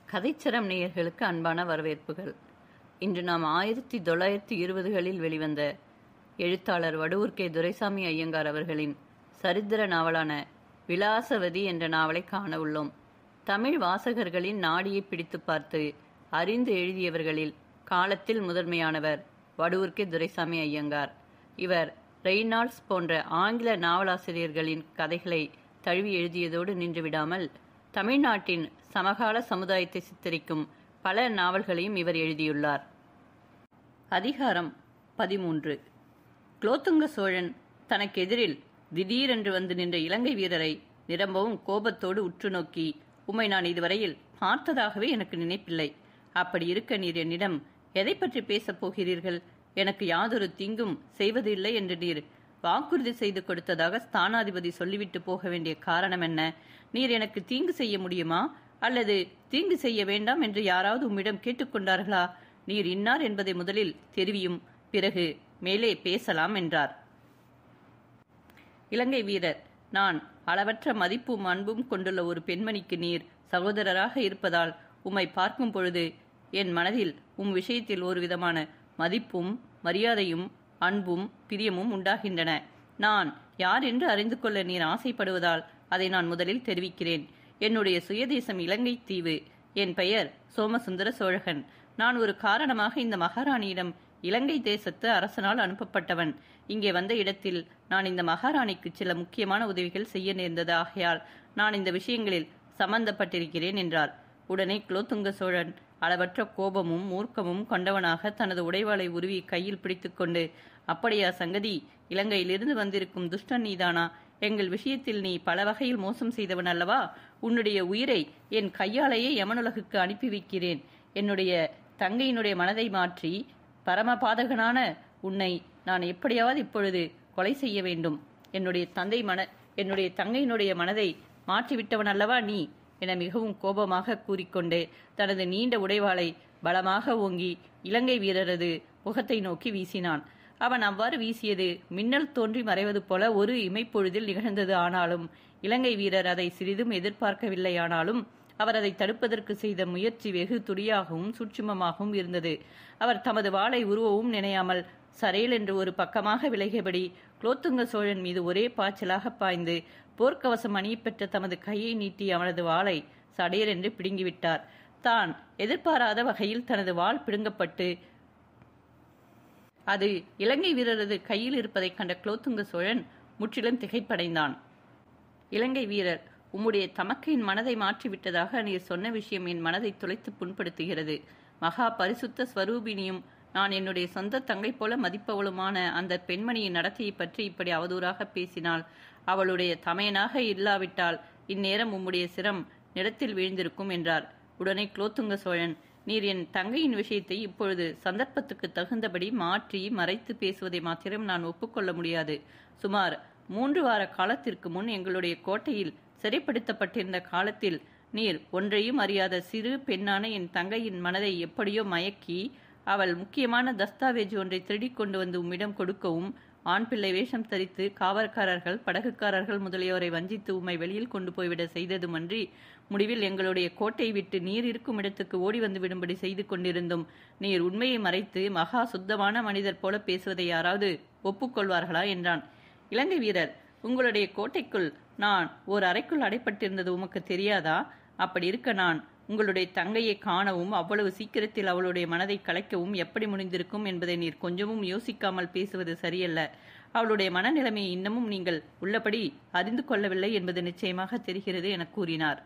கதைச்சரம் நேயர்களுக்கு அன்பான வரவேற்புகள். இன்று நாம் 1920களில் வெளிவந்த எழுத்தாளர் வடுவூர் கே. துரைசாமி ஐயங்கார் அவர்களின் சரித்திர நாவலான விலாசவதி என்ற நாவலை காண உள்ளோம். தமிழ் வாசகர்களின் நாடியை பிடித்து பார்த்து அறிந்து எழுதியவர்களில் காலத்தில் முதன்மையானவர் வடுவூர் கே. துரைசாமி ஐயங்கார். இவர் ரெய்னால்ட்ஸ் போன்ற ஆங்கில நாவலாசிரியர்களின் கதைகளை தழுவி எழுதியதோடு நின்றுவிடாமல் தமிழ்நாட்டின் சமகால சமுதாயத்தை சித்தரிக்கும் பல நாவல்களையும் இவர் எழுதியுள்ளார். அதிகாரம் 13. குலோத்துங்க சோழன் தனக்கு எதிரில் திடீரென்று வந்து நின்ற இலங்கை வீரரை நிரம்பவும் கோபத்தோடு உற்று நோக்கி, உம்மை நான் இதுவரையில் பார்த்ததாகவே எனக்கு நினைப்பில்லை. அப்படி இருக்க நீர் என்னிடம் எதை பற்றி பேசப் போகிறீர்கள்? எனக்கு யாதொரு தீங்கும் செய்வதில்லை என்று நீர் வாக்குறுதி செய்து கொடுத்ததாக ஸ்தானாதிபதி சொல்லிவிட்டு போக வேண்டிய காரணம் என்ன? நீர் எனக்கு தீங்கு செய்ய முடியுமா? அல்லது தீங்கு செய்ய வேண்டாம் என்று யாராவது உம்மிடம் கேட்டுக்கொண்டார்களா? நீர் இன்னார் என்பதை முதலில் தெரிவியும், பிறகு மேலே பேசலாம் என்றார். இலங்கை வீரர், நான் அளவற்ற மதிப்பும் அன்பும் கொண்டுள்ள ஒரு பெண்மணிக்கு நீர் சகோதரராக இருப்பதால் உம்மை பார்க்கும் பொழுது என் மனதில் விஷயத்தில் ஒரு விதமான மதிப்பும் மரியாதையும் அன்பும் பிரியமும் உண்டாகின்றன. நான் யார் என்று அறிந்து கொள்ள நீர் ஆசைப்படுவதால் அதை நான் முதலில் தெரிவிக்கிறேன். என்னுடைய சுயதேசம் இலங்கை தீவு. என் பெயர் சோமசுந்தர சோழகன். நான் ஒரு காரணமாக இந்த மகாராணியிடம் இலங்கை தேசத்து அரசனால் அனுப்பப்பட்டவன். இங்கே வந்த இடத்தில் நான் இந்த மகாராணிக்கு சில முக்கியமான உதவிகள் செய்ய நேர்ந்தது. ஆகையால் நான் இந்த விஷயங்களில் சம்பந்தப்பட்டிருக்கிறேன் என்றார். உடனே குலோத்துங்க சோழன் அளவற்ற கோபமும் மூர்க்கமும் கொண்டவனாக தனது உடைவாளை உருவி கையில் பிடித்துக்கொண்டு, அப்படியா சங்கதி? இலங்கையிலிருந்து வந்திருக்கும் துஷ்டன் நீதானா? எங்கள் விஷயத்தில் நீ பல வகையில் மோசம் செய்தவன் அல்லவா? உன்னுடைய உயிரை என் கையாலேயே யமனுலகுக்கு அனுப்பி வைக்கிறேன். என்னுடைய தங்கையினுடைய மனதை மாற்றி பரமபாதகனான உன்னை நான் எப்படியாவது இப்பொழுது கொலை செய்ய வேண்டும். என்னுடைய தங்கையினுடைய மனதை மாற்றிவிட்டவன் அல்லவா நீ என மிகவும் கோபமாக கூறிக்கொண்டே தனது நீண்ட உடைவாளை பலமாக ஓங்கி இலங்கை வீரரது முகத்தை நோக்கி வீசினான். அவன் அவ்வாறு வீசியது மின்னல் தோன்றி மறைவது போல ஒரு இமைப்பொழுதில் நிகழ்ந்தது. ஆனாலும் இலங்கை வீரர் அதை சிறிதும் எதிர்பார்க்கவில்லையானாலும் அவர் அதை தடுப்பதற்கு செய்த முயற்சி வெகு துடியாகவும் சூட்சுமமாகவும் இருந்தது. அவர் தமது வாளை உருவவும் நினையாமல் சரையல் என்று ஒரு பக்கமாக விலகியபடி குலோத்துங்க சோழன் மீது ஒரே பாய்ச்சலாக பாய்ந்து போர்க்கவசம் அணியப்பெற்ற தமது கையை நீட்டி அவனது வாளை சடையர் என்று பிடுங்கிவிட்டார். தான் எதிர்பாராத வகையில் தனது வாள் பிடுங்கப்பட்டு அது இலங்கை வீரரது கையில் இருப்பதைக் கண்ட குலோத்துங்க சோழன் முற்றிலும் திகைப்படைந்தான். இலங்கை வீரர், உம்முடைய தமக்கையின் மனதை மாற்றிவிட்டதாக நீர் சொன்ன விஷயம் என் மனதை துளைத்து புண்படுத்துகிறது. மகா பரிசுத்த ஸ்வரூபினியும் நான் என்னுடைய சொந்த தங்கை போல மதிப்பவளுமான அந்த பெண்மணியின் நடத்தையை பற்றி இப்படி அவதூறாக பேசினால், அவளுடைய தமையனாக இல்லாவிட்டால் இந்நேரம் உம்முடைய சிரம் நிலத்தில் வீழ்ந்திருக்கும் என்றார். உடனே குலோத்துங்க சோழன், நீர் என் தங்கையின் விஷயத்தை இப்பொழுது சந்தர்ப்பத்துக்கு தகுந்தபடி மாற்றி மறைத்து பேசுவதை மாத்திரம் நான் ஒப்புக்கொள்ள முடியாது. சுமார் 3 வார காலத்திற்கு முன் எங்களுடைய கோட்டையில் சிறைப்படுத்தப்பட்டிருந்த காலத்தில் நீர் ஒன்றையும் அறியாத சிறு பெண்ணான என் தங்கையின் மனதை எப்படியோ மயக்கி அவள் முக்கியமான தஸ்தாவேஜ் ஒன்றை திருடிக் கொண்டு வந்து உம்மிடம் கொடுக்கவும், ஆண் பிள்ளை வேஷம் தரித்து காவற்காரர்கள் படகுக்காரர்கள் முதலியோரை வஞ்சித்து உம்மை வெளியில் கொண்டு போய்விட செய்ததுமன்றி, முடிவில் எங்களுடைய கோட்டை விட்டு நீர் இருக்கும் இடத்துக்கு ஓடி வந்து விடும்படி செய்து கொண்டிருந்தும் நீர் உண்மையை மறைத்து மகா சுத்தமான மனிதர் போல பேசுவதை யாராவது ஒப்புக்கொள்வார்களா என்றான். இலங்கை வீரர், உங்களுடைய கோட்டைக்குள் நான் ஓர் அறைக்குள் அடைப்பட்டிருந்தது உமக்கு தெரியாதா? அப்படி இருக்க நான் உங்களுடைய தங்கையை காணவும் அவ்வளவு சீக்கிரத்தில் அவளுடைய மனதை கலைக்கவும் எப்படி முடிந்திருக்கும் என்பதை நீர் கொஞ்சமும் யோசிக்காமல் பேசுவது சரியல்ல. அவளுடைய மனநிலைமையை இன்னமும் நீங்கள் உள்ளபடி அறிந்து கொள்ளவில்லை என்பது நிச்சயமாக தெரிகிறது என கூறினார்.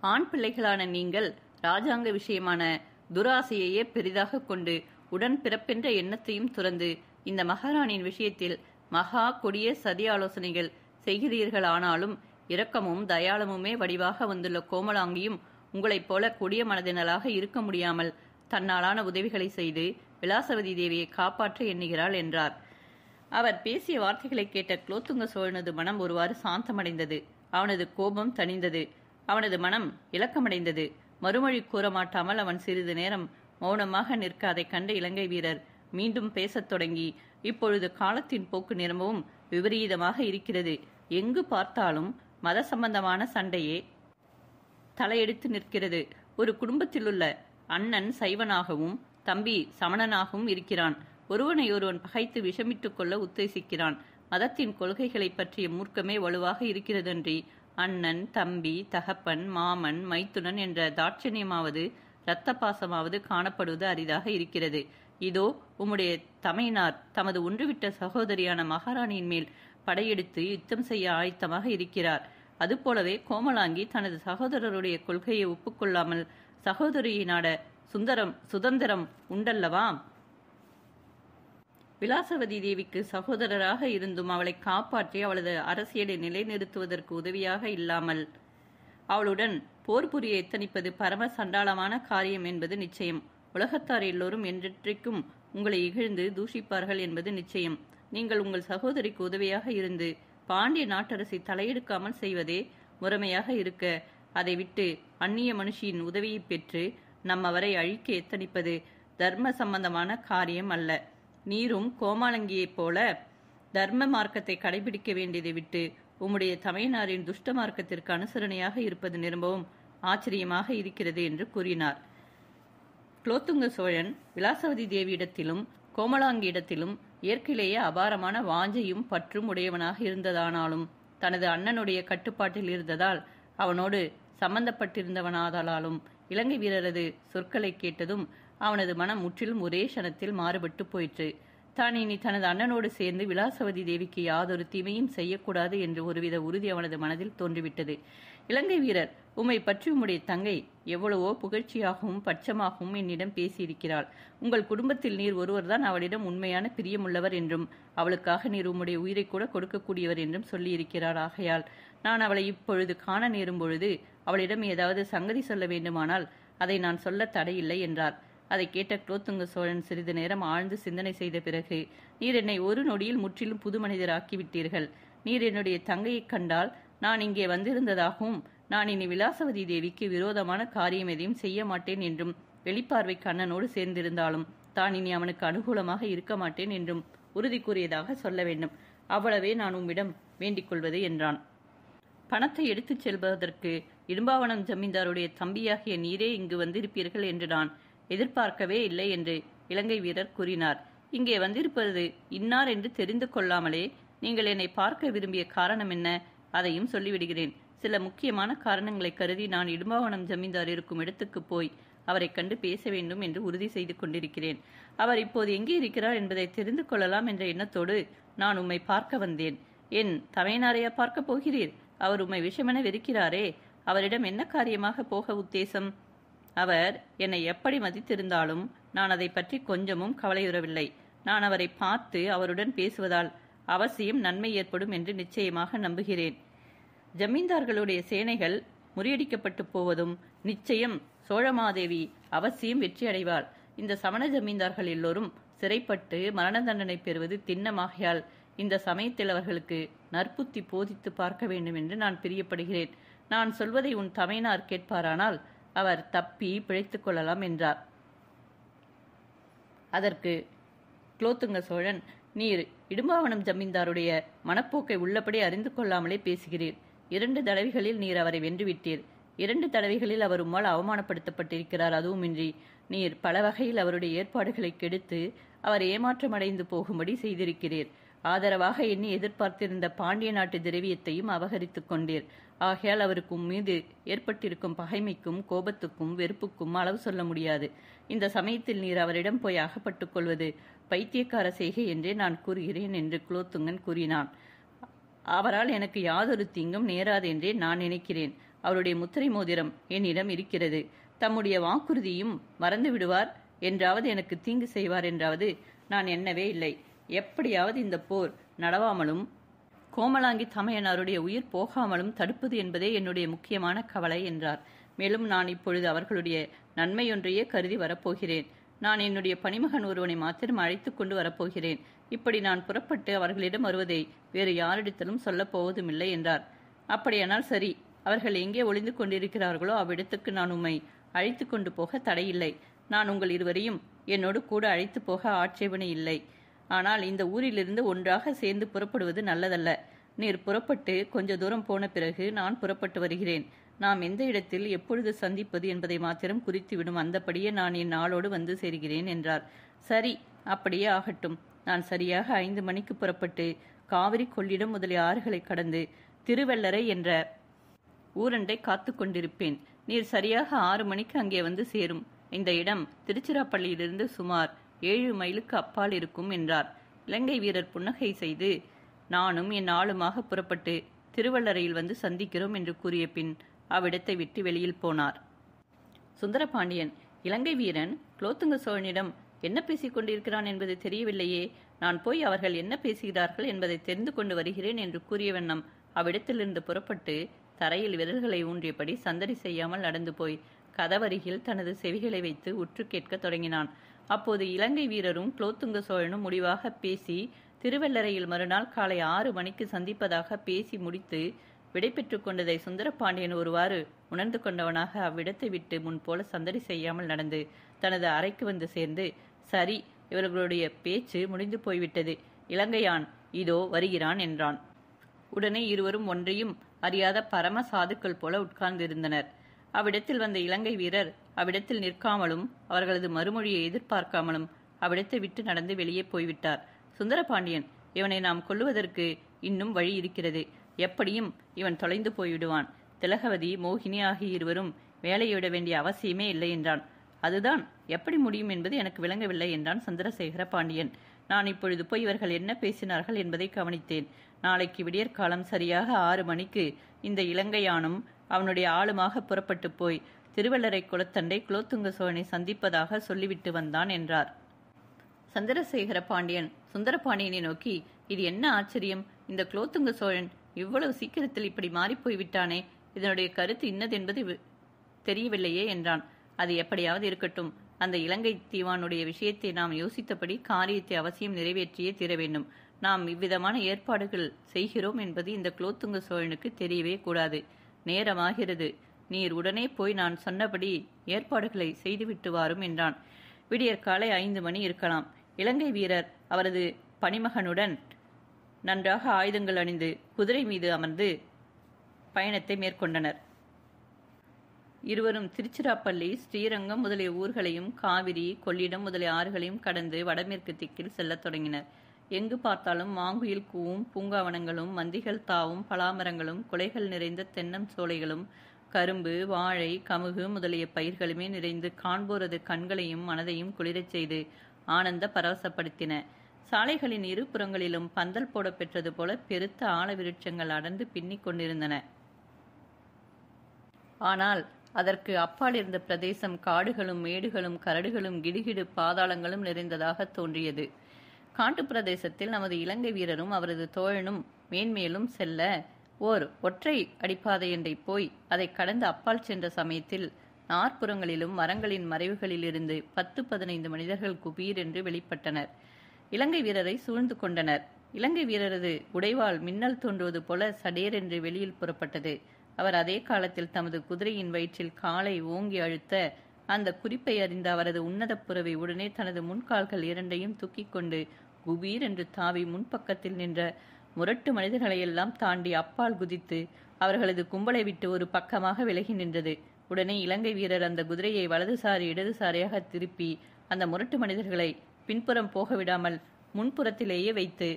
ஆண் பிள்ளைகளான நீங்கள் ராஜாங்க விஷயமான துராசையையே பெரிதாக கொண்டு உடன் பிறப்பென்ற எண்ணத்தையும் துறந்து இந்த மகாராணியின் விஷயத்தில் மகா கொடிய சதி ஆலோசனைகள் செய்கிறீர்களானாலும் இரக்கமும் தயாளமுமே வடிவாக வந்துள்ள கோமலாங்கியும் உங்களைப் போல கொடிய மனதினலாக இருக்க முடியாமல் தன்னாலான உதவிகளை செய்து விலாசவதி தேவியை காப்பாற்ற எண்ணுகிறாள் என்றார். அவர் பேசிய வார்த்தைகளை கேட்ட குலோத்துங்க சோழனது மனம் ஒருவாறு சாந்தமடைந்தது. அவனது கோபம் தணிந்தது. அவனது மனம் இலக்கமடைந்தது. மறுமொழி கூற மாட்டாமல் அவன் சிறிது நேரம் மௌனமாக நிற்க அதை கண்ட இலங்கை வீரர் மீண்டும் பேசத் தொடங்கி, இப்பொழுது காலத்தின் போக்கு நிரம்பவும் விபரீதமாக இருக்கிறது. எங்கு பார்த்தாலும் மத சம்பந்தமான சண்டையே தலையெடுத்து நிற்கிறது. ஒரு குடும்பத்திலுள்ள அண்ணன் சைவனாகவும் தம்பி சமணனாகவும் இருக்கிறான். ஒருவனை ஒருவன் பகைத்து விஷமிட்டுக் கொள்ள உத்தேசிக்கிறான். மதத்தின் கொள்கைகளை பற்றிய மூர்க்கமே வலுவாக இருக்கிறதன்றி அண்ணன், தம்பி, தகப்பன், மாமன், மைத்துனன் என்ற தாட்சணியமாவது இரத்த பாசமாவது காணப்படுவது அரிதாக இருக்கிறது. இதோ உம்முடைய தமையனார் தமது ஒன்றுவிட்ட சகோதரியான மகாராணியின் மேல் படையெடுத்து யுத்தம் செய்ய ஆயத்தமாக இருக்கிறார். அதுபோலவே கோமலாங்கி தனது சகோதரருடைய கொள்கையை ஒப்புக்கொள்ளாமல் சகோதரியை நாட சுதந்திரம் உண்டல்லவா? விலாசவதி தேவிக்கு சகோதரராக இருந்தும் அவளை காப்பாற்றி அவளது அரசியலை நிலைநிறுத்துவதற்கு உதவியாக இல்லாமல் அவளுடன் போர் புரிய எத்தனிப்பது பரம சண்டாளமான காரியம் என்பது நிச்சயம். உலகத்தார் எல்லோரும் என்றென்றைக்கும் உங்களை இகழ்ந்து தூஷிப்பார்கள் என்பது நிச்சயம். நீங்கள் உங்கள் சகோதரிக்கு உதவியாக இருந்து பாண்டிய நாட்டரசை தலையெடுக்காமல் செய்வதே முறைமையாக இருக்க, அதை விட்டு அந்நிய மனுஷியின் உதவியை பெற்று நம்மவரை அழிக்க எத்தனிப்பது தர்ம சம்பந்தமான காரியம் அல்ல. நீரும் கோமாலங்கியைப் போல தர்ம மார்க்கத்தை கடைபிடிக்க வேண்டியதை விட்டு உம்முடைய தமையனாரின் துஷ்ட மார்க்கத்திற்கு அனுசரணையாக இருப்பது நிரம்பவும் ஆச்சரியமாக இருக்கிறது என்று கூறினார். குலோத்துங்க சோழன் விலாசவதி தேவியிடத்திலும் கோமலாங்கியிடத்திலும் இயற்கையிலேயே அபாரமான வாஞ்சையும் பற்றும் உடையவனாக இருந்ததானாலும் தனது அண்ணனுடைய கட்டுப்பாட்டில் இருந்ததால் அவனோடு சம்பந்தப்பட்டிருந்தவனாதலாலும் இலங்கை வீரரது சொற்களை கேட்டதும் அவனது மனம் முற்றிலும் ஒரே க்ஷணத்தில் மாறுபட்டு போயிற்று. தான் இனி தனது அண்ணனோடு சேர்ந்து விலாசவதி தேவிக்கு யாதொரு தீமையும் செய்யக்கூடாது என்று ஒருவித உறுதி அவனது மனதில் தோன்றிவிட்டது. இலங்கை வீரர், உம்மை பற்றி உம்முடைய தங்கை எவ்வளவோ புகழ்ச்சியாகவும் பட்சமாகவும் என்னிடம் பேசியிருக்கிறாள். உங்கள் குடும்பத்தில் நீர் ஒருவர்தான் அவளிடம் உண்மையான பிரியமுள்ளவர் என்றும் அவளுக்காக நீர் உம்முடைய உயிரை கூட கொடுக்கக்கூடியவர் என்றும் சொல்லியிருக்கிறார். ஆகையால் நான் அவளை இப்பொழுது காண நேரும் பொழுது அவளிடம் ஏதாவது சங்கதி சொல்ல வேண்டுமானால் அதை நான் சொல்ல தடையில்லை என்றார். அதை கேட்ட குலோத்துங்க சோழன் சிறிது நேரம் ஆழ்ந்து சிந்தனை செய்த பிறகு, நீர் என்னை ஒரு நொடியில் முற்றிலும் புது மனிதராக்கிவிட்டீர்கள். நீர் என்னுடைய தங்கையைக் கண்டால் நான் இங்கே வந்திருந்ததாகவும் நான் இனி விலாசவதி தேவிக்கு விரோதமான காரியம் எதையும் செய்ய மாட்டேன் என்றும் வெளிப்பார்வை கண்ணனோடு சேர்ந்திருந்தாலும் தான் இனி அவனுக்கு அனுகூலமாக இருக்க மாட்டேன் என்றும் உறுதி கூறியதாக சொல்ல வேண்டும். அவ்வளவே நான் உம்மிடம் வேண்டிக் கொள்வது என்றான். பணத்தை எடுத்துச் செல்வதற்கு இடும்பாவனம் ஜமீன்தாருடைய தம்பியாகிய நீரே இங்கு வந்திருப்பீர்கள் என்று நான் எதிர்பார்க்கவே இல்லை என்று இலங்கை வீரர் கூறினார். இங்கே வந்திருப்பது இன்னார் என்று தெரிந்து கொள்ளாமலே நீங்கள் என்னை பார்க்க விரும்பிய காரணம் என்ன? அதையும் சொல்லிவிடுகிறேன். சில முக்கியமான காரணங்களை கருதி நான் இடும்பாவனம் ஜமீன்தார் இருக்கும் இடத்துக்கு போய் அவரை கண்டு பேச வேண்டும் என்று உறுதி செய்து கொண்டிருக்கிறேன். அவர் இப்போது எங்கே இருக்கிறார் என்பதை தெரிந்து கொள்ளலாம் என்ற எண்ணத்தோடு நான் உம்மை பார்க்க வந்தேன். என் தமையனாரையா பார்க்க போகிறீர்? அவர் உம்மை விஷமென வெறுக்கிறாரே, அவரிடம் என்ன காரியமாக போக உத்தேசம்? அவர் என்னை எப்படி மதித்திருந்தாலும் நான் அதை பற்றி கொஞ்சமும் கவலையுறவில்லை. நான் அவரை பார்த்து அவருடன் பேசுவதால் அவசியம் நன்மை ஏற்படும் என்று நிச்சயமாக நம்புகிறேன். ஜமீன்தார்களுடைய சேனைகள் முறியடிக்கப்பட்டு போவதும் நிச்சயம் சோழமாதேவி அவசியம் வெற்றி அடைவாள். இந்த சமண ஜமீன்தார்கள் எல்லோரும் சிறைப்பட்டு மரண தண்டனை பெறுவது திண்ணமாகையால் இந்த சமயத்தில் அவர்களுக்கு நற்புத்தி போதித்து பார்க்க வேண்டும் என்று நான் பிரியப்படுகிறேன். நான் சொல்வதை உன் தமையனார் கேட்பாரானால் அவர் தப்பி பிழைத்துக் கொள்ளலாம் என்றார். அதற்கு குலோத்துங்க சோழன், நீர் இடும்பாவனம் ஜமீன்தாருடைய மனப்போக்கை உள்ளபடி அறிந்து கொள்ளாமலே பேசுகிறீர். 2 தடவைகளில் நீர் அவரை வென்றுவிட்டீர். 2 தடவைகளில் அவர் உம்மால் அவமானப்படுத்தப்பட்டிருக்கிறார். அதுவுமின்றி நீர் பல வகையில் அவருடைய ஏற்பாடுகளை கெடுத்து அவர் ஏமாற்றமடைந்து போகும்படி செய்திருக்கிறீர். ஆதரவாக எண்ணி எதிர்பார்த்திருந்த பாண்டிய நாட்டு திரவியத்தையும் அபகரித்துக் கொண்டீர். ஆகையால் அவருக்கு மீது ஏற்பட்டிருக்கும் பகைமைக்கும் கோபத்துக்கும் வெறுப்புக்கும் அளவு சொல்ல முடியாது. இந்த சமயத்தில் நீர் அவரிடம் போய் அகப்பட்டுக் கொள்வது பைத்தியக்கார செய்கை என்றே நான் கூறுகிறேன் என்று குலோத்துங்கன் கூறினான். அவரால் எனக்கு யாதொரு தீங்கும் நேராது என்றே நான் நினைக்கிறேன். அவருடைய முத்திரை மோதிரம் என்னிடம் இருக்கிறது. தம்முடைய வாக்குறுதியும் மறந்து விடுவார் என்றாவது எனக்கு தீங்கு செய்வார் என்றாவது நான் எண்ணவே இல்லை. எப்படியாவது இந்த போர் நடவாமலும் கோமலாங்கி தமையனாருடைய உயிர் போகாமலும் தடுப்பது என்பதே என்னுடைய முக்கியமான கவலை என்றார். மேலும் நான் இப்பொழுது அவர்களுடைய நன்மையொன்றையே கருதி வரப்போகிறேன். நான் என்னுடைய பணிமகன் ஒருவனை மாத்திரம் அழைத்து கொண்டு வரப்போகிறேன். இப்படி நான் புறப்பட்டு அவர்களிடம் வருவதை வேறு யாரிடத்திலும் சொல்லப் போவதுமில்லை என்றார். அப்படியானால் சரி, அவர்கள் எங்கே ஒளிந்து கொண்டிருக்கிறார்களோ அவ்விடத்துக்கு நான் உம்மை அழைத்து கொண்டு போக தடையில்லை. நான் உங்கள் இருவரையும் என்னோடு கூட அழைத்து போக ஆட்சேபனை இல்லை. ஆனால் இந்த ஊரிலிருந்து ஒன்றாக சேர்ந்து புறப்படுவது நல்லதல்ல. நீர் புறப்பட்டு கொஞ்ச தூரம் போன பிறகு நான் புறப்பட்டு வருகிறேன். நாம் எந்த இடத்தில் எப்பொழுது சந்திப்பது என்பதை மாத்திரம் குறித்துவிடும். அந்தபடியே நான் என் நாளோடு வந்து சேர்கிறேன் என்றார். சரி, அப்படியே ஆகட்டும். நான் சரியாக 5 மணிக்கு புறப்பட்டு காவிரி, கொள்ளிடம் முதலிய ஆறுகளை கடந்து திருவெள்ளரை என்ற ஊரண்டை காத்து கொண்டிருப்பேன். நீர் சரியாக 6 மணிக்கு அங்கே வந்து சேரும். இந்த இடம் திருச்சிராப்பள்ளியிலிருந்து சுமார் 7 மைலுக்கு அப்பால் இருக்கும் என்றார். இலங்கை வீரர் புன்னகை செய்து, நானும் என் ஆளுமாக புறப்பட்டு திருவள்ளரையில் வந்து சந்திக்கிறோம் என்று கூறிய பின் அவ்விடத்தை விட்டு வெளியில் போனார். சுந்தரபாண்டியன், இலங்கை வீரன் குலோத்துங்க சோழனிடம் என்ன பேசிக் கொண்டிருக்கிறான் என்பது தெரியவில்லையே. நான் போய் அவர்கள் என்ன பேசுகிறார்கள் என்பதை தெரிந்து கொண்டு வருகிறேன் என்று கூறிய வண்ணம் அவ்விடத்திலிருந்து புறப்பட்டு தரையில் விரல்களை ஊன்றியபடி சந்தடி செய்யாமல் நடந்து போய் கதவருகில் தனது செவிகளை வைத்து உற்று கேட்க தொடங்கினான். அப்போது இலங்கை வீரரும் குலோத்துங்க சோழனும் முடிவாக பேசி திருவெள்ளரையில் மறுநாள் காலை 6 மணிக்கு சந்திப்பதாக பேசி முடித்து விடைபெற்று கொண்டதை சுந்தரபாண்டியன் ஒருவாறு உணர்ந்து கொண்டவனாக அவ்விடத்தை விட்டு முன்போல சந்தடி செய்யாமல் நடந்து தனது அறைக்கு வந்து சேர்ந்து, சரி, இவர்களுடைய பேச்சு முடிந்து போய்விட்டது. இலங்கையான் இதோ வருகிறான் என்றான். உடனே இருவரும் ஒன்றையும் அறியாத பரம சாதுக்கள் போல உட்கார்ந்திருந்தனர். அவ்விடத்தில் வந்த இலங்கை வீரர் அவ்விடத்தில் நிற்காமலும் அவர்களது மறுமொழியை எதிர்பார்க்காமலும் அவ்விடத்தை விட்டு நடந்து வெளியே போய்விட்டார். சுந்தரபாண்டியன், இவனை நாம் கொல்லுவதற்கு இன்னும் வழி இருக்கிறது. எப்படியும் இவன் தொலைந்து போய்விடுவான். திலகவதி, மோகினி ஆகிய இருவரும் வேலையை விட வேண்டிய அவசியமே இல்லை என்றான். அதுதான் எப்படி முடியும் என்பது எனக்கு விளங்கவில்லை என்றான் சந்திரசேகர பாண்டியன். நான் இப்பொழுது போய் இவர்கள் என்ன பேசினார்கள் என்பதை கவனித்தேன். நாளைக்கு விடியற்காலம் சரியாக 6 மணிக்கு இந்த இலங்கையானும் அவனுடைய ஆளுமாக புறப்பட்டு போய் திருவள்ளரை குளத்தண்டை குலோத்துங்க சோழனை சந்திப்பதாக சொல்லிவிட்டு வந்தான் என்றார். சந்திரசேகர பாண்டியன் சுந்தரபாண்டியனை நோக்கி, இது என்ன ஆச்சரியம்? இந்த குலோத்துங்க சோழன் இவ்வளவு சீக்கிரத்தில் இப்படி மாறிப்போய்விட்டானே. இதனுடைய கருத்து இன்னதென்பது தெரியவில்லையே என்றான். அது எப்படியாவது இருக்கட்டும். அந்த இலங்கை தீவானுடைய விஷயத்தை நாம் யோசித்தபடி காரியத்தை அவசியம் நிறைவேற்றியே தீர வேண்டும். நாம் இவ்விதமான ஏற்பாடுகள் செய்கிறோம் என்பது இந்த குலோத்துங்க சோழனுக்கு தெரியவே கூடாது. நேரமாகிறது. நீர் உடனே போய் நான் சொன்னபடி ஏற்பாடுகளை செய்துவிட்டு வாரும் என்றான். விடியற்காலை 5 மணி இருக்கலாம். இலங்கை வீரர் அவரது பணிமகனுடன் நன்றாக ஆயுதங்கள் அணிந்து குதிரை மீது அமர்ந்து பயணத்தை மேற்கொண்டனர். இருவரும் திருச்சிராப்பள்ளி, ஸ்ரீரங்கம் முதலிய ஊர்களையும் காவிரி, கொள்ளிடம் முதலிய ஆறுகளையும் கடந்து வடமேற்கு திக்கில் செல்லத் தொடங்கினர். எங்கு பார்த்தாலும் மாங்குயில் கூவும் பூங்காவனங்களும், மந்திகள் தாவும் பலாமரங்களும், குலைகள் நிறைந்த தென்னம் சோலைகளும், கரும்பு, வாழை, கமுகு முதலிய பயிர்களுமே நிறைந்து காண்போரது கண்களையும் மனதையும் குளிரச் செய்து ஆனந்த பரவசப்படுத்தின. சாலைகளின் இரு புறங்களிலும் பந்தல் போட பெற்றது போல பெருத்த ஆல விருட்சங்கள் அடர்ந்து பின்னிக் கொண்டிருந்தன. ஆனால் அதற்கு அப்பால் இருந்த பிரதேசம் காடுகளும் மேடுகளும் கரடுகளும் கிடுகிடு பாதாளங்களும் நிறைந்ததாக தோன்றியது. காட்டு பிரதேசத்தில் நமது இலங்கை வீரரும் அவரது தோழனும் மேன்மேலும் செல்ல ஒற்றை அடிப்பாதையண்டை போய் அதை கடந்து அப்பால் சென்ற சமயத்தில் நாற்புறங்களிலும் மரங்களின் மறைவுகளிலிருந்து 10-15 மனிதர்கள் குபீர் என்று வெளிப்பட்டனர். இலங்கை வீரரை சூழ்ந்து கொண்டனர். இலங்கை வீரரது உடைவாள் மின்னல் தோன்றுவது போல சடேர் என்று வெளியில் புறப்பட்டது. அவர் அதே காலத்தில் தமது குதிரையின் வயிற்றில் காலை ஓங்கி அழுத்த அந்த குறிப்பை அறிந்த அவரது உன்னத புறவை உடனே தனது முன்கால்கள் இரண்டையும் தூக்கிக் கொண்டு குபீர் என்று தாவி முன்பக்கத்தில் நின்ற முரட்டு மனிதர்களையெல்லாம் தாண்டி அப்பால் குதித்து அவர்களது கும்பலை விட்டு ஒரு பக்கமாக விலகி நின்றது. உடனே இலங்கை வீரர் அந்த குதிரையை வலதுசாரி இடதுசாரியாக திருப்பி அந்த முரட்டு மனிதர்களை பின்புறம் போக விடாமல் முன்புறத்திலேயே வைத்து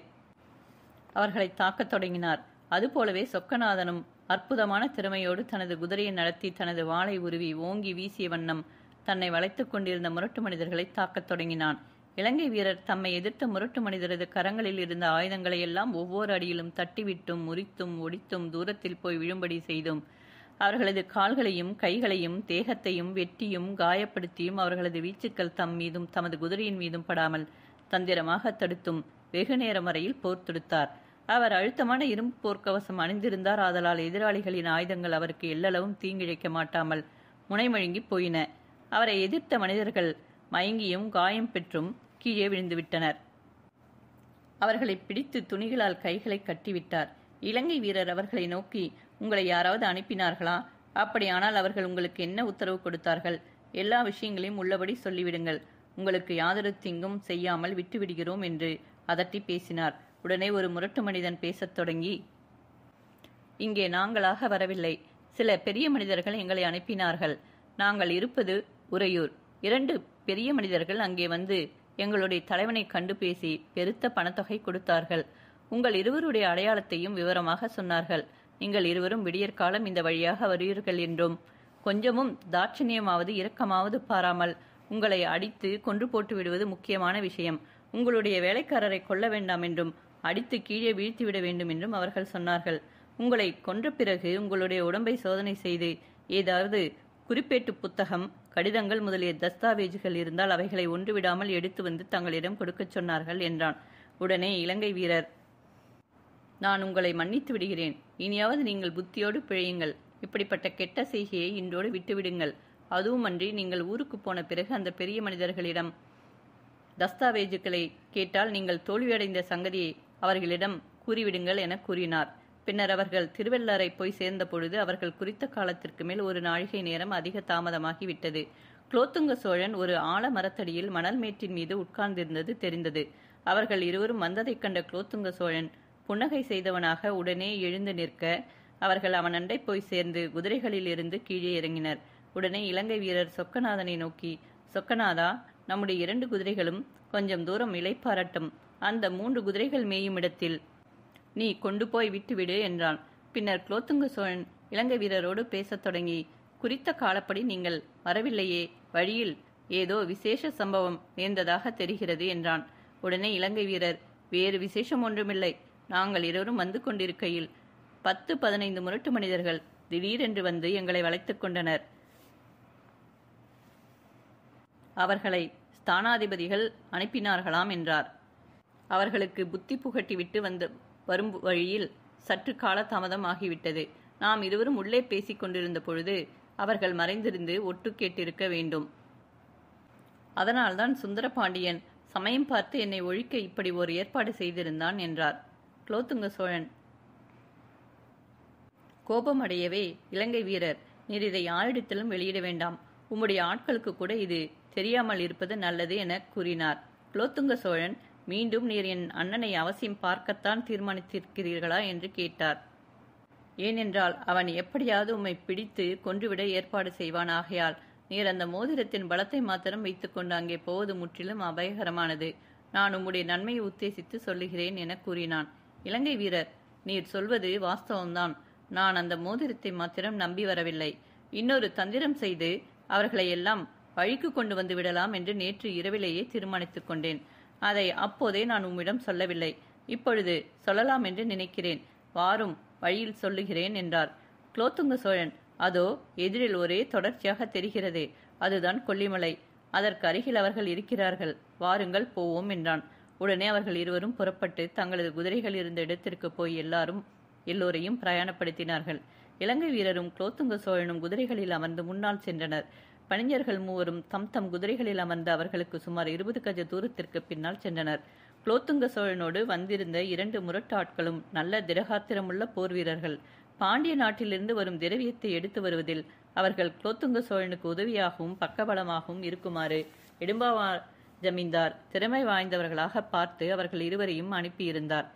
அவர்களை தாக்கத் தொடங்கினார். அதுபோலவே சொக்கநாதனும் அற்புதமான திறமையோடு தனது குதிரையை நடத்தி தனது வாளை உருவி ஓங்கி வீசிய வண்ணம் தன்னை வளைத்துக் கொண்டிருந்த முரட்டு மனிதர்களை தாக்கத் தொடங்கினான். இலங்கை வீரர் தம்மை எதிர்த்த முரட்டு மனிதரது கரங்களில் இருந்த ஆயுதங்களை எல்லாம் ஒவ்வொரு அடியிலும் தட்டிவிட்டும் முறித்தும் ஒடித்தும் தூரத்தில் போய் விழும்படி செய்தும் அவர்களது கால்களையும் கைகளையும் தேகத்தையும் வெட்டியும் காயப்படுத்தியும் அவர்களது வீச்சுக்கள் தம் மீதும் தமது குதிரையின் மீதும் படாமல் தந்திரமாக தடுத்தும் வெகு நேரம் வரையில் போர் தொடுத்தார். அவர் அழுத்தமான இரும்பு போர்க்கவசம் அணிந்திருந்தார். ஆதலால் எதிராளிகளின் ஆயுதங்கள் அவருக்கு எல்லளவும் தீங்கிழைக்க மாட்டாமல் முனைமழுங்கி போயின. அவரை எதிர்த்த மனிதர்கள் மயங்கியும் காயம் பெற்றும் கீழே விழுந்துவிட்டனர். அவர்களை பிடித்து துணிகளால் கைகளை கட்டிவிட்டார். இலங்கை வீரர் அவர்களை நோக்கி, உங்களை யாராவது அனுப்பினார்களா? அப்படியானால் அவர்கள் உங்களுக்கு என்ன உத்தரவு கொடுத்தார்கள்? எல்லா விஷயங்களையும் உள்ளபடி சொல்லிவிடுங்கள். உங்களுக்கு யாதொரு தீங்கும் செய்யாமல் விட்டுவிடுகிறோம் என்று அதட்டி பேசினார். உடனே ஒரு முரட்டு மனிதன் பேசத் தொடங்கி, இங்கே நாங்களாக வரவில்லை. சில பெரிய மனிதர்கள் எங்களை அனுப்பினார்கள். நாங்கள் இருப்பது உறையூர். 2 பெரிய மனிதர்கள் அங்கே வந்து எங்களுடைய தலைவனை கண்டு பேசி பெருத்த பணத்தொகை கொடுத்தார்கள். உங்கள் இருவருடைய அடையாளத்தையும் விவரமாக சொன்னார்கள். நீங்கள் இருவரும் விடியற்காலம் இந்த வழியாக வருவீர்கள் என்றும் கொஞ்சமும் தாட்சணியமாவது இரக்கமாவது பாராமல் உங்களை அடித்து கொன்று போட்டு விடுவது முக்கியமான விஷயம். உங்களுடைய வேலைக்காரரை கொல்ல வேண்டாம் என்றும் அடித்து கீழே வீழ்த்திவிட வேண்டும் என்றும் அவர்கள் சொன்னார்கள். உங்களை கொன்ற பிறகு உங்களுடைய உடம்பை சோதனை செய்து ஏதாவது குறிப்பேட்டு புத்தகம், கடிதங்கள் முதலிய தஸ்தாவேஜுகள் இருந்தால் அவைகளை ஒன்று விடாமல் எடுத்து வந்து தங்களிடம் கொடுக்கச் சொன்னார்கள் என்றான். உடனே இலங்கை வீரர், நான் உங்களை மன்னித்து விடுகிறேன். இனியாவது நீங்கள் புத்தியோடு பிழையுங்கள். இப்படிப்பட்ட கெட்ட செய்கையை இன்றோடு விட்டுவிடுங்கள். அதுவுமன்றி நீங்கள் ஊருக்கு போன பிறகு அந்த பெரிய மனிதர்களிடம் தஸ்தாவேஜுகளை கேட்டால் நீங்கள் தோல்வியடைந்த சங்கதியை அவர்களிடம் கூறிவிடுங்கள் என கூறினார். பின்னர் அவர்கள் திருவெள்ளரை போய் சேர்ந்த பொழுது அவர்கள் குறித்த காலத்திற்கு மேல் 1 நாழிகை நேரம் அதிக தாமதமாகிவிட்டது. குலோத்துங்க சோழன் ஒரு ஆலமரத்தடியில் மணல் மேட்டின் மீது உட்கார்ந்திருந்தது தெரிந்தது. அவர்கள் இருவரும் வந்ததைக் கண்ட குலோத்துங்க சோழன் புன்னகை செய்தவனாக உடனே எழுந்து நிற்க அவர்கள் அவன் அண்டை போய் சேர்ந்து குதிரைகளில் இருந்து கீழே இறங்கினர். உடனே இலங்கை வீரர் சொக்கநாதனை நோக்கி, சொக்கநாதா, நம்முடைய 2 குதிரைகளும் கொஞ்சம் தூரம் இளைப்பாரட்டும். அந்த 3 குதிரைகள் மேயும் இடத்தில் நீ கொண்டு போய் விட்டுவிடு என்றான். பின்னர் குலோத்துங்க சோழன் இலங்கை வீரரோடு பேசத் தொடங்கி, குறித்த காலப்படி நீங்கள் வரவில்லையே, வழியில் ஏதோ விசேஷ சம்பவம் நேர்ந்ததாக தெரிகிறது என்றான். உடனே இலங்கை வீரர், வேறு விசேஷம் ஒன்றுமில்லை. நாங்கள் இருவரும் வந்து கொண்டிருக்கையில் 10-15 முரட்டு மனிதர்கள் திடீரென்று வந்து எங்களை வளைத்துக் கொண்டனர். அவர்களை ஸ்தானாதிபதிகள் அனுப்பினார்களாம் என்றார். அவர்களுக்கு புத்தி புகட்டிவிட்டு வரும் வழியில் சற்று காலதாமதம் ஆகிவிட்டது. நாம் இருவரும் உள்ளே பேசிக் கொண்டிருந்த பொழுது அவர்கள் மறைந்திருந்து ஒட்டு கேட்டிருக்க வேண்டும். அதனால்தான் சுந்தரபாண்டியன் சமயம் பார்த்து என்னை ஒழிக்க இப்படி ஒரு ஏற்பாடு செய்திருந்தான் என்றார். குலோத்துங்க சோழன் கோபமடையவே, இலங்கை வீரர், நீர் இதை யாரிடத்திலும் வெளியிட வேண்டாம். உம்முடைய ஆட்களுக்கு கூட இது தெரியாமல் இருப்பது நல்லது என கூறினார். குலோத்துங்க சோழன் மீண்டும், நீர் என் அண்ணனை அவசியம் பார்க்கத்தான் தீர்மானித்திருக்கிறீர்களா என்று கேட்டார். ஏனென்றால் அவன் எப்படியாவது உம்மை பிடித்து கொன்றுவிட ஏற்பாடு செய்வான். ஆகையால் நீர் அந்த மோதிரத்தின் பலத்தை மாத்திரம் வைத்துக்கொண்டு அங்கே போவது முற்றிலும் அபாயகரமானது. நான் உம்முடைய நன்மையை உத்தேசித்து சொல்லுகிறேன் என கூறினான். இலங்கை வீரர், நீர் சொல்வது வாஸ்தவம்தான். நான் அந்த மோதிரத்தை மாத்திரம் நம்பி வரவில்லை. இன்னொரு தந்திரம் செய்து அவர்களை எல்லாம் வழிக்கு கொண்டு வந்து விடலாம் என்று நேற்று இரவிலேயே தீர்மானித்துக் கொண்டேன். அதை அப்போதே நான் உம்மிடம் சொல்லவில்லை. இப்பொழுது சொல்லலாம் என்று நினைக்கிறேன். வாரும், வழியில் சொல்லுகிறேன் என்றார். குலோத்துங்க சோழன், அதோ எதிரில் ஒரே தொடர்ச்சியாக தெரிகிறதே, அதுதான் கொல்லிமலை. அதற்கு அருகில் அவர்கள் இருக்கிறார்கள். வாருங்கள், போவோம் என்றான். உடனே அவர்கள் இருவரும் புறப்பட்டு தங்களது குதிரைகள் இருந்த இடத்திற்கு போய் எல்லோரையும் பிரயாணப்படுத்தினார்கள். இலங்கை வீரரும் குலோத்துங்க சோழனும் குதிரைகளில் அமர்ந்து முன்னால் சென்றனர். பணிஞர்கள் மூவரும் தம் குதிரைகளில் அமர்ந்து அவர்களுக்கு சுமார் 20 கஜ தூரத்திற்கு பின்னால் சென்றனர். குலோத்துங்க சோழனோடு வந்திருந்த 2 முரட்டாட்களும் நல்ல திடகாத்திரமுள்ள போர் வீரர்கள். பாண்டிய நாட்டிலிருந்து வரும் திரவியத்தை எடுத்து வருவதில் அவர்கள் குலோத்துங்க சோழனுக்கு உதவியாகவும் பக்கபலமாகவும் இருக்குமாறு இடும்பாவார் ஜமீன்தார் திறமை வாய்ந்தவர்களாக பார்த்து அவர்கள் இருவரையும் அனுப்பியிருந்தார்.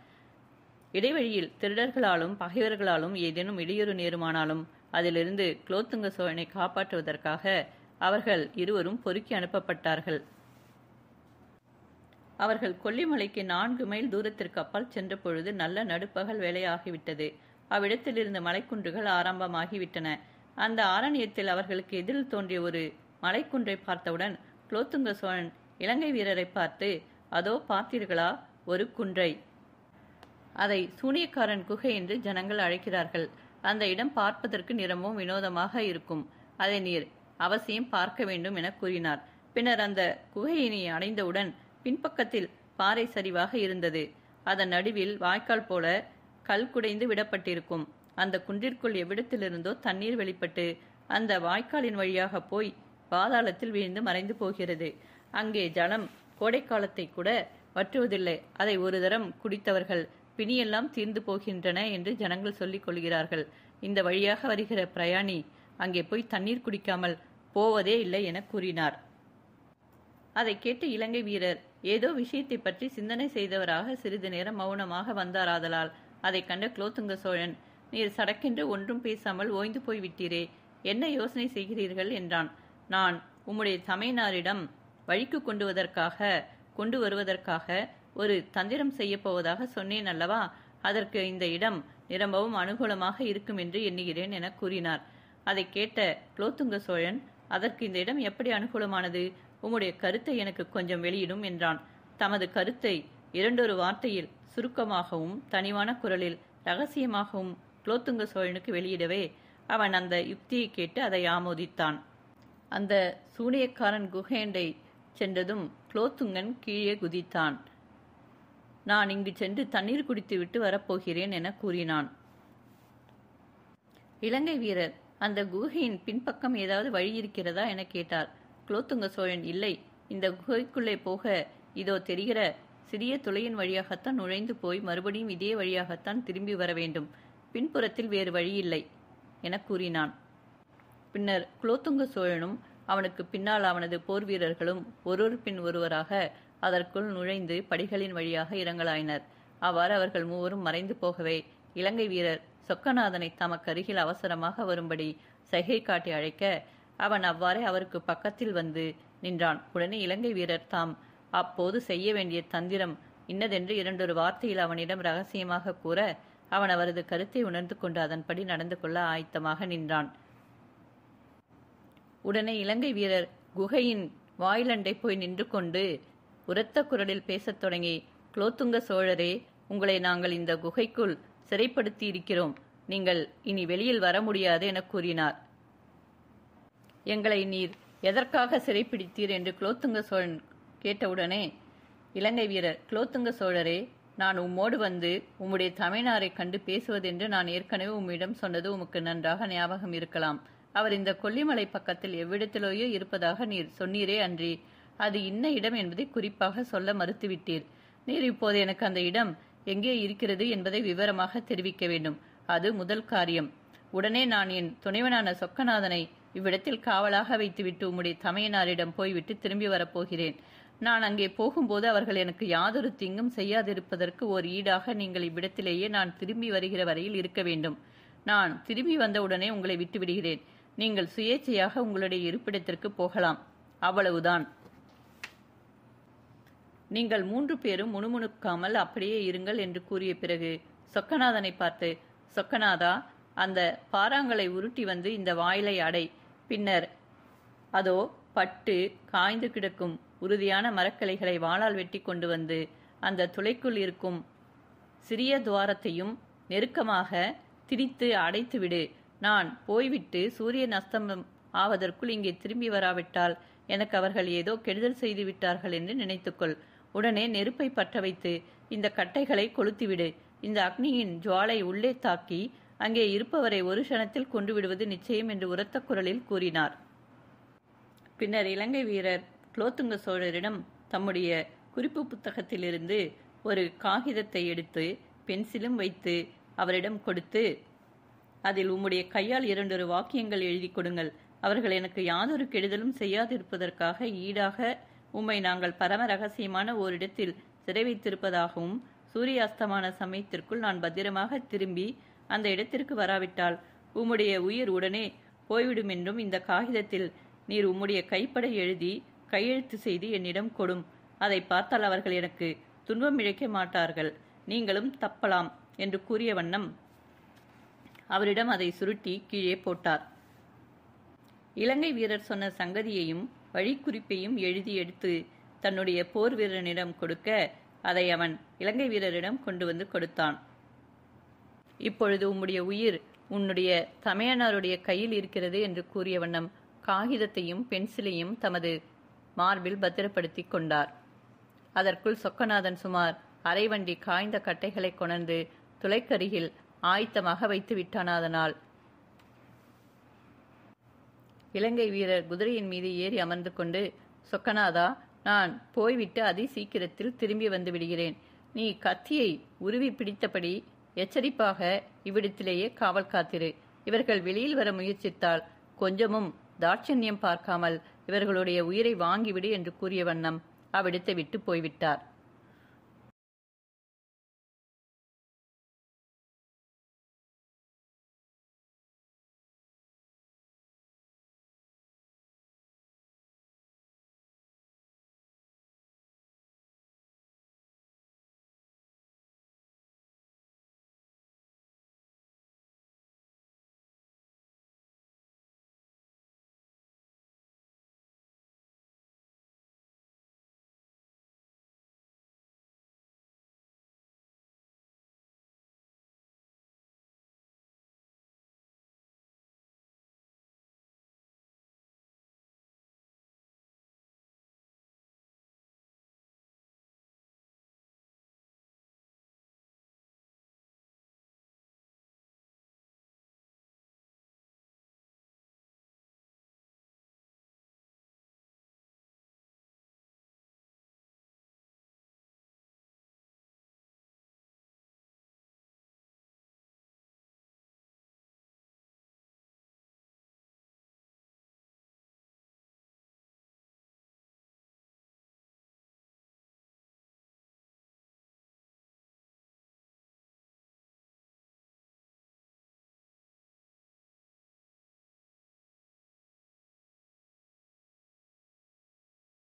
இடைவழியில் திருடர்களாலும் பகைவர்களாலும் ஏதேனும் இடையூறு நேருமானாலும் அதிலிருந்து குலோத்துங்க சோழனை காப்பாற்றுவதற்காக அவர்கள் இருவரும் பொறுக்கி அனுப்பப்பட்டார்கள். அவர்கள் கொல்லிமலைக்கு 4 மைல் தூரத்திற்கு அப்பால் சென்ற பொழுது நல்ல நடுப்பகல் வேலையாகிவிட்டது. அவ்விடத்தில் இருந்த மலைக்குன்றுகள் ஆரம்பமாகிவிட்டன. அந்த ஆரண்யத்தில் அவர்களுக்கு எதிரில் தோன்றிய ஒரு மலைக்குன்றை பார்த்தவுடன் குலோத்துங்க சோழன் இலங்கை வீரரை பார்த்து, அதோ பார்த்தீர்களா, ஒரு குன்றை. அதை சூனியக்காரன் குகை என்று ஜனங்கள் அழைக்கிறார்கள். அந்த இடம் பார்ப்பதற்கு நிறமும் வினோதமாக இருக்கும். அதை நீர் அவசியம் பார்க்க வேண்டும் என கூறினார். பின்னர் அந்த குகையினை அடைந்தவுடன் பின்பக்கத்தில் பாறை சரிவாக இருந்தது. அதன் நடுவில் வாய்க்கால் போல கல் குடைந்து விடப்பட்டிருக்கும். அந்த குன்றிற்குள் எவ்விடத்திலிருந்தோ தண்ணீர் வெளிப்பட்டு அந்த வாய்க்காலின் வழியாக போய் பாதாளத்தில் வீழ்ந்து மறைந்து போகிறது. அங்கே ஜலம் கோடைக்காலத்தை கூட வற்றுவதில்லை. அதை ஒரு தரம் குடித்தவர்கள் பிணியெல்லாம் தீர்ந்து போகின்றன என்று ஜனங்கள் சொல்லிக் கொள்கிறார்கள். இந்த வழியாக வருகிற பிரயாணி அங்கே போய் தண்ணீர் குடிக்காமல் போவதே இல்லை என கூறினார். அதை கேட்டு இலங்கை வீரர் ஏதோ விஷயத்தை பற்றி சிந்தனை செய்தவராக சிறிது நேரம் மௌனமாக வந்தாராதலால் அதை கண்ட குலோத்துங்க சோழன், நீர் சடக்கென்று ஒன்றும் பேசாமல் ஓய்ந்து போய்விட்டீரே, என்ன யோசனை செய்கிறீர்கள் என்றான். நான் உம்முடைய தமையனாரிடம் வழிக்கு கொண்டு வருவதற்காக ஒரு தந்திரம் செய்யப் போவதாக சொன்னேன் அல்லவா? அதற்கு இந்த இடம் நிரம்பவும் அனுகூலமாக இருக்கும் என்று எண்ணுகிறேன் என கூறினார். அதை கேட்ட குலோத்துங்க சோழன், அதற்கு இந்த இடம் எப்படி அனுகூலமானது? உம்முடைய கருத்தை எனக்கு கொஞ்சம் வெளியிடும் என்றான். தமது கருத்தை 2 வார்த்தையில் சுருக்கமாகவும் தனிவான குரலில் ரகசியமாகவும் குலோத்துங்க சோழனுக்கு வெளியிடவே அவன் அந்த யுக்தியை கேட்டு அதை ஆமோதித்தான். அந்த சூனியக்காரன் குகையண்டை சென்றதும் குலோத்துங்கன் கீழே குதித்தான். நான் இங்கு சென்று தண்ணீர் குடித்துவிட்டு வரப்போகிறேன் என கூறினான். இலங்கை வீரர், அந்த குகையின் பின்பக்கம் ஏதாவது வழி இருக்கிறதா என கேட்டார். குலோத்துங்க சோழன், இல்லை, இந்த குகைக்குள்ளே போக இதோ தெரிகிற சிறிய துளையின் வழியாகத்தான் நுழைந்து போய் மறுபடியும் இதே வழியாகத்தான் திரும்பி வர வேண்டும். பின்புறத்தில் வேறு வழியில்லை என கூறினான். பின்னர் குலோத்துங்க சோழனும் அவனுக்கு பின்னால் அவனது போர் வீரர்களும் ஒருவர் பின் ஒருவராக அதற்குள் நுழைந்து படிகளின் வழியாக இறங்கலாயினர். அவ்வாறு அவர்கள் மூவரும் மறைந்து போகவே இலங்கை வீரர் சொக்கநாதனை தமக்கருகில் அவசரமாக வரும்படி சைகை காட்டி அழைக்க அவன் அவ்வாறே அவருக்கு பக்கத்தில் வந்து நின்றான். உடனே இலங்கை வீரர் தாம் அப்போது செய்ய வேண்டிய தந்திரம் இன்னதென்று 2 வார்த்தையில் அவனிடம் ரகசியமாக கூற அவன் அவரது கருத்தை உணர்ந்து கொண்டு அதன்படி நடந்து கொள்ள ஆயத்தமாக நின்றான். உடனே இலங்கை வீரர் குகையின் வாயிலண்டை போய் நின்று கொண்டு உரத்த குரலில் பேசத் தொடங்கி, குலோத்துங்க சோழரே, உங்களை நாங்கள் இந்த குகைக்குள் சிறைப்படுத்தி இருக்கிறோம். நீங்கள் இனி வெளியில் வர முடியாது என கூறினார். எங்களை நீர் எதற்காக சிறைப்பிடித்தீர் என்று குலோத்துங்க சோழன் கேட்டவுடனே இலங்கை வீரர், குலோத்துங்க சோழரே, நான் உம்மோடு வந்து உம்முடைய தமையனாரை கண்டு பேசுவதென்று நான் ஏற்கனவே உம்மிடம் சொன்னது உமக்கு நன்றாக ஞாபகம் இருக்கலாம். அவர் இந்த கொல்லிமலை பக்கத்தில் எவ்விடத்திலேயோ இருப்பதாக நீர் சொன்னீரே அன்றி அது இன்ன இடம் என்பதை குறிப்பாக சொல்ல மறுத்துவிட்டீர். நீர் இப்போது எனக்கு அந்த இடம் எங்கே இருக்கிறது என்பதை விவரமாக தெரிவிக்க வேண்டும். அது முதல் காரியம். உடனே நான் என் துணைவனான சொக்கநாதனை இவ்விடத்தில் காவலாக வைத்துவிட்டு உம்முடைய தமையனாரிடம் போய்விட்டு திரும்பி வரப்போகிறேன். நான் அங்கே போகும்போது அவர்கள் எனக்கு யாதொரு தீங்கும் செய்யாதிருப்பதற்கு ஓர் ஈடாக நீங்கள் இவ்விடத்திலேயே நான் திரும்பி வருகிற வரையில் இருக்க வேண்டும். நான் திரும்பி வந்தவுடனே உங்களை விட்டுவிடுகிறேன். நீங்கள் சுயேச்சையாக உங்களுடைய இருப்பிடத்திற்கு போகலாம். அவ்வளவுதான். நீங்கள் 3 பேரும் முணுமுணுக்காமல் அப்படியே இருங்கள் என்று கூறிய பிறகு சொக்கநாதனை பார்த்து, சொக்கநாதா, அந்த பாறாங்களை உருட்டி வந்து இந்த வாயிலை அடை. பின்னர் அதோ பட்டு காய்ந்து கிடக்கும் உறுதியான மரக்கிளைகளை வாளால் வெட்டி கொண்டு வந்து அந்த துளைக்குள் இருக்கும் சிறிய துவாரத்தையும் நெருக்கமாக திரித்து அடைத்துவிடு. நான் போய்விட்டு சூரியன் அஸ்தமனம் ஆவதற்குள் இங்கே திரும்பி வராவிட்டால் எனக்கு அவர்கள் ஏதோ கெடுதல் செய்து விட்டார்கள் என்று நினைத்துக்கொள். உடனே நெருப்பை பற்ற வைத்து இந்த கட்டைகளை கொளுத்திவிடு. இந்த அக்னியின் ஜுவாலை உள்ளே தாக்கி அங்கே இருப்பவரை ஒரு க்ஷணத்தில் கொண்டு விடுவது நிச்சயம் என்று உரத்த குரலில் கூறினார். பின்னர் இலங்கை வீரர் குலோத்துங்க சோழரிடம் தம்முடைய குறிப்பு புத்தகத்திலிருந்து ஒரு காகிதத்தை எடுத்து பென்சிலும் வைத்து அவரிடம் கொடுத்து, அதில் உம்முடைய கையால் 2 வாக்கியங்கள் எழுதி கொடுங்கள். அவர்கள் எனக்கு யாதொரு கெடுதலும் செய்யாதிருப்பதற்காக ஈடாக உம்மை நாங்கள் பரம ரகசியமான ஓரிடத்தில் சிறை வைத்திருப்பதாகவும் சூரிய அஸ்தமான சமயத்திற்குள் நான் பத்திரமாக திரும்பி அந்த இடத்திற்கு வராவிட்டால் உம்முடைய உயிர் உடனே போய்விடும் என்றும் இந்த காகிதத்தில் நீர் உம்முடைய கைப்பட எழுதி கையெழுத்து செய்து என்னிடம் கொடும். அதை பார்த்தால் அவர்கள் எனக்கு துன்பம் இழைக்க மாட்டார்கள், நீங்களும் தப்பலாம் என்று கூறிய வண்ணம் அவரிடம் அதை சுருட்டி கீழே போட்டார். இலங்கை வீரர் சொன்ன சங்கதியையும் வழிக்குறிப்பையும் எழுதி எடுத்து தன்னுடைய போர் வீரனிடம் கொடுக்க அதை அவன் இலங்கை வீரரிடம் கொண்டு வந்து கொடுத்தான். இப்பொழுது உம்முடைய உயிர் உன்னுடைய தமையனாருடைய கையில் இருக்கிறது என்று கூறிய வண்ணம் காகிதத்தையும் பென்சிலையும் தமது மார்பில் பத்திரப்படுத்தி கொண்டார். அதற்குள் சொக்கநாதன் சுமார் அரை வண்டி காய்ந்த கட்டைகளை கொணர்ந்து துளைக்கருகில் ஆயத்தமாக வைத்து விட்டானாதனால் இலங்கை வீரர் குதிரையின் மீது ஏறி அமர்ந்து கொண்டு, சொக்கநாதா, நான் போய்விட்டு அதி சீக்கிரத்தில் திரும்பி வந்து விடுகிறேன். நீ கத்தியை உருவி பிடித்தபடி எச்சரிப்பாக இவ்விடத்திலேயே காவல் காத்திரு. இவர்கள் வெளியில் வர முயற்சித்தால் கொஞ்சமும் தாட்சண்யம் பார்க்காமல் இவர்களுடைய உயிரை வாங்கிவிடு என்று கூறிய வண்ணம் அவ்விடத்தை விட்டு போய்விட்டார்.